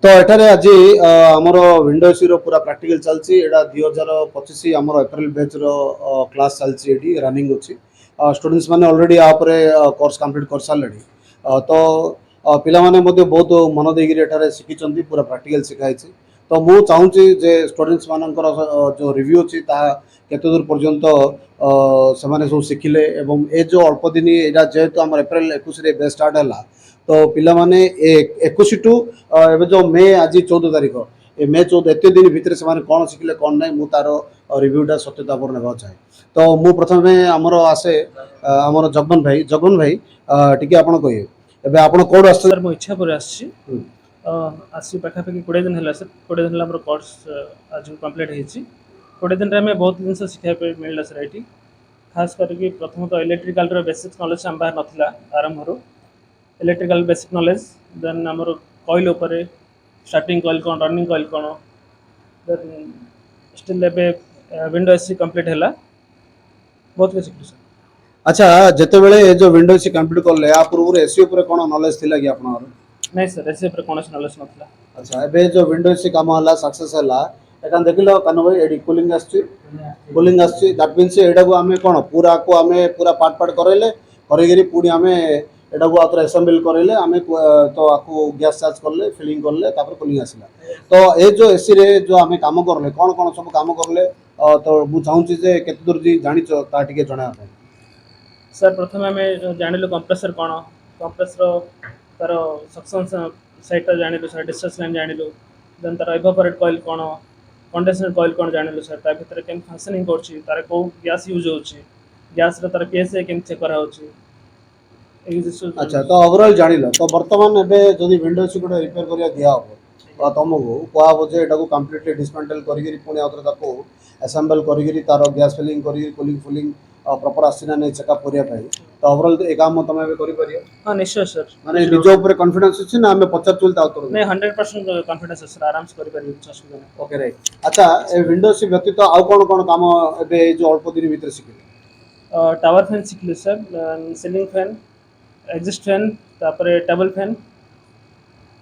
तो एठारे आज आमर विंडो एसी रो पूरा प्रैक्टिकल चलची एटा 2025 आमर एप्रिल बैच रो क्लास चलची एटी रनिंग अछि स्टूडेंट्स माने ऑलरेडी आ परे कोर्स कंप्लीट कर सारलेनी तो पिला माने मध्ये बहुत मन देगिरि एठारे शिखिचंती पूरा प्रैक्टिकल शिखाई छी तो मु चाहूची जे स्टूडेंट्स मानकर जो रिव्यू अछि ता केते दूर पर्यंत से माने सब शिखिले एवं ए जो अल्प दिन एटा जेहेतु आमर एप्रिल 21 रे बैच स्टार्ट हला तो पिला माने 21 टू एबे जो मे आज 14 तारीख ए मे 14 एते दिन भितर से माने कोन शिखले कोन नै मु तारो रिव्यूटा सत्यता पर नेबा चाहे तो मु प्रथमे हमर आसे हमर जगन भाई टिके आपण कहिए एबे आपण कोड आस सर मो इच्छा पर आसी आसी पाखापाखि 20 दिन है सर 20 दिन हमर कोर्स आज कंप्लीट होईची 20 दिन रे हमें बहुत दिन से शिक्षा पे मिलला सर एटी खास करके प्रथम तो इलेक्ट्रिकल रो बेसिक नॉलेज हम बाहर नथिला आरंभ रो इलेक्ट्रिकल बेसिक नॉलेज देन हमर कॉइल ऊपर स्टार्टिंग कॉइल कोन रनिंग कॉइल कोन देन स्टिल लेबे विंडो एसी कंप्लीट हैला बहुत कुछ शिखलु सर। अच्छा जते बेले ए जो विंडो सी कंप्लीट करले आ पूर्व एसी ऊपर कोन नॉलेज थिला कि आपनर नहीं सर एसी पर कौन नॉलेज नथिला। अच्छा एबे जो विंडो सी काम हला सक्सेस हला एकान देखिलो कानो भाई एडी कूलिंग आछि दैट मींस एडा को हमें कोन पूरा को हमें पूरा पार्ट पार्ट करैले करेगिरी पुडी हमें एडा को आतर असेंबल करैले हमें तो आको गैस चार्ज करले फिलिंग करले तापर कूलिंग आसिला तो ए जो एसी रे जो हमें काम करले कोन कोन सब काम करले तो मु चाहूची जे केते दूर जी जानिचो ता टिके जणा सर प्रथम हमें जानिलु कंप्रेसर कोन कंप्रेसर तार सक्शन साइट जानिलु सर डिस्चार्ज लाइन जानिलु देन तार इवापोरेट कॉइल कोन कंडेंसर कॉइल कोन जानिलु सर ता भीतर केम फंक्शनिंग करछि तार को गैस यूज होछि गैस रे तार पीएसए केम चेक करा होछि। अच्छा तो ओवरऑल जानिल तो वर्तमान एबे जदि विंडो सी गोटे रिपेयर करिया दिया हो तुमको कह जे एटा को कंप्लीटली डिसमेंटल करिगिरी पुणी आउथरे ताको असेंबल करिगिरी तार गैस फिलिंग करिगिरी कूलिंग फुलिंग प्रॉपर आसीना नै चेकअप करिया पई तो ओवरऑल ए काम तुम एबे करि परियो। हां निश्चय सर माने निजो ऊपर कॉन्फिडेंस अछि ना हमें पचर चुल ता उतर नहीं 100% कॉन्फिडेंस सर आराम से करि परियो कुछ असुविधा नहीं। ओके राइट अच्छा ए विंडो सी व्यतीत आ कोन कोन काम एबे जो अल्प दिन भीतर सिखिले टावर फैन सिखलु sir ceiling fan exhaust fan तापर टेबल फैन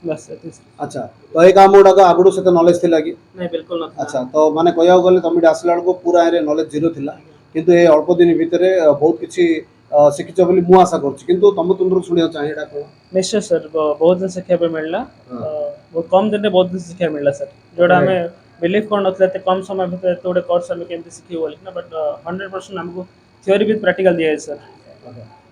बस एतिक। अच्छा तो ए काम उडा आगुडू से नॉलेज थिला कि नहीं बिल्कुल ना अच्छा तो माने कहया गले तुम आसला को पूरा एरे नॉलेज जीरो थिला किंतु ए अल्प दिन भितरे बहुत किछि शिखिछ बोली मु आशा करछि किंतु तुम सुनिया चाहे एटा को निश्चय सर बहुत दिन शिक्षा पे मिलला बहुत कम दिन में बहुत दिन शिक्षा मिलला सर जोड़ा हमें बिलीव कर नथले ते कम समय भीतर तोड़े कोर्स हम केमति सिखियो बोली ना बट 100% हमको थ्योरी विद प्रैक्टिकल दिया है सर।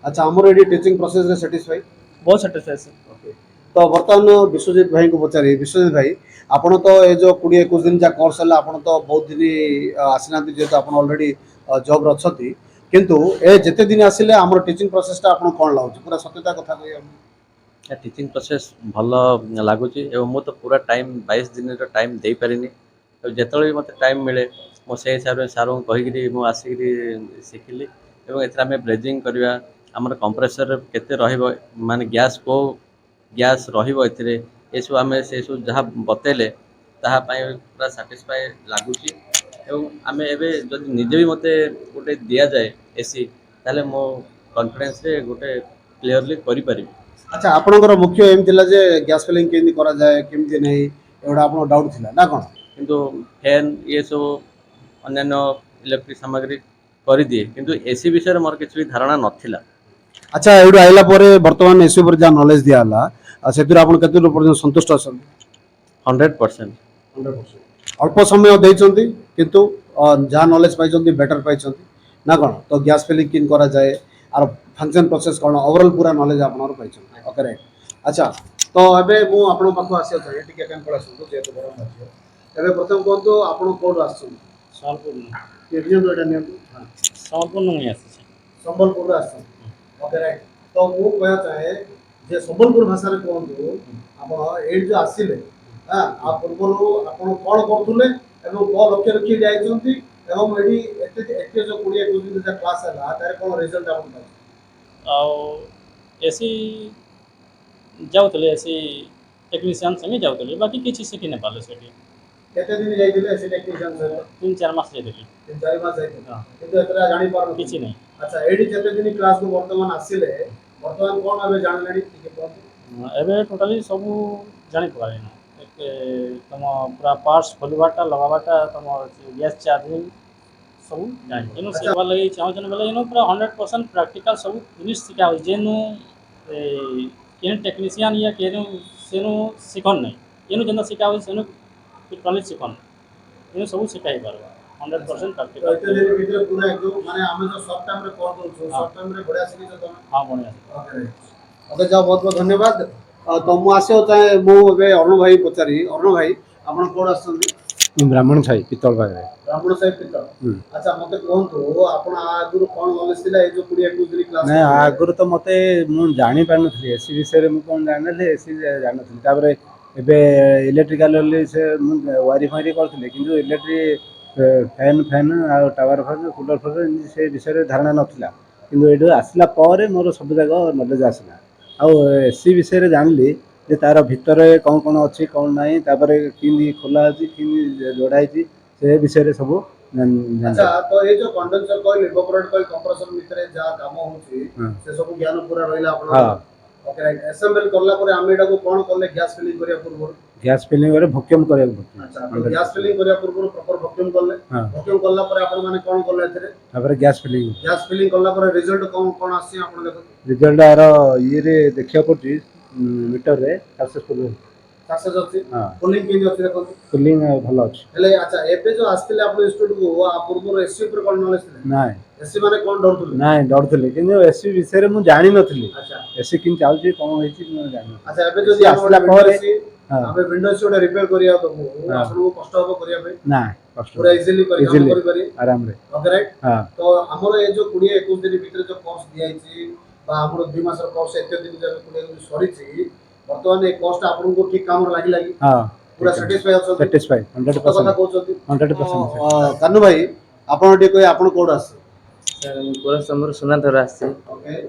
अच्छा हमर एडी टीचिंग प्रोसेस रे सैटिस्फाई बहुत सैटिस्फाई सर। ओके तो वर्तमान विश्वजीत भाई को पचारे विश्वजीत भाई आपण तो ए जो 20 21 दिन जा कोर्स हला आपण तो बहुत दिन आसिना जेतो आपण ऑलरेडी जॉब रछती किंतु ए जते दिन आसिले हमर टीचिंग प्रोसेस ता आपण कोन लाउछ पूरा सत्यता कथा कहियो टीचिंग प्रोसेस भल लगुच मु तो पूरा टाइम 22 दिन टाइम दे पारिनी तो जिते मत टाइम मिले मो से हिसाब से सार को कहीकि मुझे आसिक शिखिली एमें ब्रेजिंग करवा आमर कंप्रेसर केते माने गैस को गैस रसबू आम से सब जहाँ बतले तापाई पूरा साटिस्फाए लगुच आम एवं जब निजे भी मत गोटे दि जाए एसी ताले मो कॉन्फिडेंस रे गोटे क्लीयरली करि। अच्छा आपनकर मुख्य एम थिला जे गैस फिलिंग केमि करा जाए केमति नै एडा आपन डाउट थिला ना कोन किंतु फैन ये सब अन्य इलेक्ट्रिक सामग्री कर दिए किंतु एसी विषय मोर किसी भी धारणा नथिला। अच्छा एडू आइला परे वर्तमान एसी पर जा नॉलेज दिया हला सेतिर आपन केते पर्यंत संतुष्ट अछन 100%। 100% अल्प समय दैचंती किंतु जहाँ नॉलेज पाइचंती बेटर पाइचंती ना कोन तो गैस फिलिंग किन करा जाए आर फंक्शन प्रोसेस कोन ओवरऑल पूरा नॉलेज आपनर पाइचंती ओके राइट। अच्छा तो एबे मु आपन पाखो आसी छै टिके केन पळा सुन जे तो बरम अछि एबे प्रथम कोन आपन कोड आछन संबलपुर केबियन एटा नियम हां संबलपुर नहीं आसी संबलपुर आछन ओके राइट तो मु कहया चाहे जे संबलपुर भाषा रे कोन आपन ए जो आसिले हां आ पूर्वरु आपन कोन करथुले एवं को लक्ष्य रखि जाइछंती एवं एडी एते जो 20 21 दिन जा क्लास हला तारे कोन रिजल्ट आपन पाइ आ एसी जाउतले एसी टेक्नीशियन संगे जाउतले बाकी किछि सिखि नै पाले सेठी केते दिन जाइथिले एसी टेक्नीशियन से 3-4 मास जाइतले 3 4 मास जाइथिले हां किंतु एतरा जानि पार किछि नै। अच्छा एडी जते दिन क्लास को वर्तमान आसिले वर्तमान कोन आबे जानलेनी ठीक है एबे टोटली सब जानि पाले ना तुम पूरा पार्ट्स खोलवाटा लगावाटा तुम गैस चार्जिंग सब जानी एनु सेवा लगे चाहछन बोले एनु पूरा 100% प्रैक्टिकल सब जिनिस सिखा हो जेनु केन टेक्नीशियन या केनु सेनु सिखन नहीं एनु जन सिखा हो सेनु टोटली सिखन एनु सब सिखाई परबा 100% तो प्रैक्टिकल एते दिन भितर पूरा एकदम माने आमे जो शॉर्ट टाइम रे कर दउ शॉर्ट टाइम रे बढ़िया सिखि छ तमे हां बढ़िया ओके जाओ बहुत बहुत धन्यवाद तो मु आसे चाहे मु एबे अरुण भाई पचारी अरुण भाई आपण कोड आछंती ब्राह्मण छाई पितल पाखे ब्राह्मण साहिब पितल अच्छा मते कहंतु आपण आगुरु कोन नॉलेज थिला ए जो 20 21 दिन क्लास ना आगुरु तो मते मु जानि पार नथली एसी विषय रे मु कोन जानले एसी जान नथली ताबरे एबे इलेक्ट्रिकल से मु वारी फारी करथले किंतु इलेक्ट्रिक फैन आ टावर फैन कूलर फैन से विषय रे धारणा नथला किंतु एडो आसला पारे मोर सब जगह नॉलेज आसला आ एसी विषय रे जानली जे तार भितर कौन कौन अच्छी कौन नहीं तापर किंदी खोला अछि किंदी जोड़ा अछि से विषय रे सब अच्छा तो ये जो condenser coil evaporate coil compressor भितरे जा काम होची से सब ज्ञान पूरा रहिला आपण हां ओके राइट असेंबल करला परे आमे एटा को कोन करले गैस फिलिंग करिया पूर्व गैस फिलिंग रे वैक्यूम करे पड़ती अच्छा तो गैस फिलिंग करिया पूर्व प्रॉपर वैक्यूम करले हां वैक्यूम करला परे आपण माने कोन करले एथरे तापर गैस फिलिंग करला परे रिजल्ट कोन कोन आसी आपण देखो रिजल्ट आर ये रे देखिया पड़ती मीटर रे सक्सेसफुल सक्सेस अछि हां कूलिंग केन अछि देखो कूलिंग भलो अछि हेले अच्छा एबे जो आस्तिले आपण इंस्टीट्यूट को आ पूर्व एससी ऊपर कोन नॉलेज थिले नाय एससी माने कोन डरथुले नाय डरथले किंतु एसी विषय रे मु जानि नथली अच्छा एसी किन चालची कोन होईची मु जानि अच्छा एबे जो आसला परे हां आबे विंडोज ओडा रिपेयर करिया तो हाँ। आपण को कष्ट हो करिया पे नाय कष्ट पूरा इजीली Easily. करि पारी आराम रे ओके राइट हां तो हमर ए जो 20 21 दिन भीतर जो कोर्स दिया छी बा हमर 2 मास कोर्स एते दिन जब 20 दिन सरी छी वर्तमान ए कोर्स आपन को ठीक काम लागी लागी हां पूरा सैटिस्फाई अछो सैटिस्फाई कथा 100% कहउछथि 100% कान्नू भाई आपण टे कोइ आपण कोड आसे सर पूरा समर सुना धर आसी ओके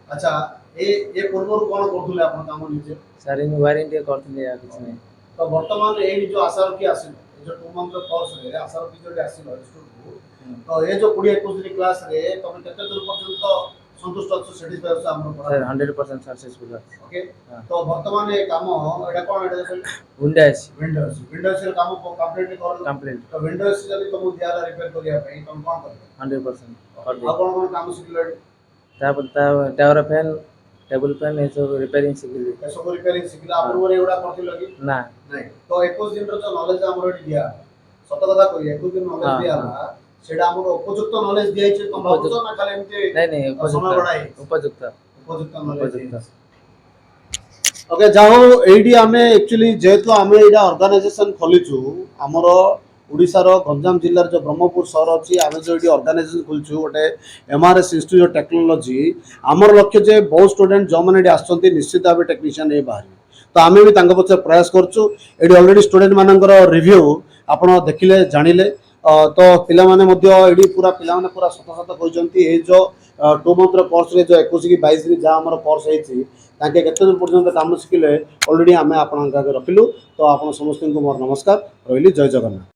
अच्छा ए पूर्व कोन करथुले आपण काम निजे सर इन वारंटी करथले या किछ नै तो वर्तमान ए जो आसार की आसिल जो 2 मंथ कोर्स रे आसार की जो आसिल स्टूडेंट तो ए जो 20 21 दिन क्लास रे तमे केते दूर पर्यंत संतुष्ट अछ सैटिस्फाई अछ हमर पढ़ा सर 100% सक्सेसफुल अछि ओके तो वर्तमान ए काम एटा कोन एटा देखल विंडोज विंडोज रे काम कंप्लीट कर कंप्लीट तो विंडोज जदी तुम दियाला रिपेयर करिया पई तुम कोन कर 100% कर दे आ कोन कोन काम सिखले तापर टावर फैन टेबल फैन ए सब रिपेयरिंग सिखली ए सब रिपेयरिंग सिखला अपन रे एडा करथिल लगी ना नहीं तो 21 दिन रो जो नॉलेज हमर एडी दिया सत कथा कहि 21 दिन नॉलेज हाँ, दिया हाँ। सेडा हमर उपयुक्त नॉलेज दिया छै तुम भाबुछ ना खाली एमते नहीं समय बढ़ाई उपयुक्त उपयुक्त नॉलेज उपयुक्त ओके जाओ एडी आमे एक्चुअली जेहेतु आमे एडा ऑर्गेनाइजेशन खोलिछु हमर ओडिसा रो गंजाम जिल्ला जो ब्रह्मपुर शहर अछि आमे जो एडी ऑर्गेनाइजेशन खोलछु ओटे एमआरएस इंस्टीट्यूट ऑफ टेक्नोलॉजी हमर लक्ष्य जे बहुत स्टूडेंट जो माने एडी आछंती निश्चित भाबे टेक्नीशियन ए बाहरी तो आमे भी तांग पछे प्रयास करछु एडी ऑलरेडी स्टूडेंट मानकर रिव्यू आपण देखिले जानिले तो पिला माने मध्य एडी पूरा पिला माने पूरा सत सत कहजंती ए जो 2 मंथ रो कोर्स रे जो 21 की 22 रे जा हमर कोर्स हेछि ताके केते दूर पर्यंत काम शिखिले ऑलरेडी आमे आपन आगे रखिलु तो आपन समस्त को मोर नमस्कार रहिली जय जगन्नाथ।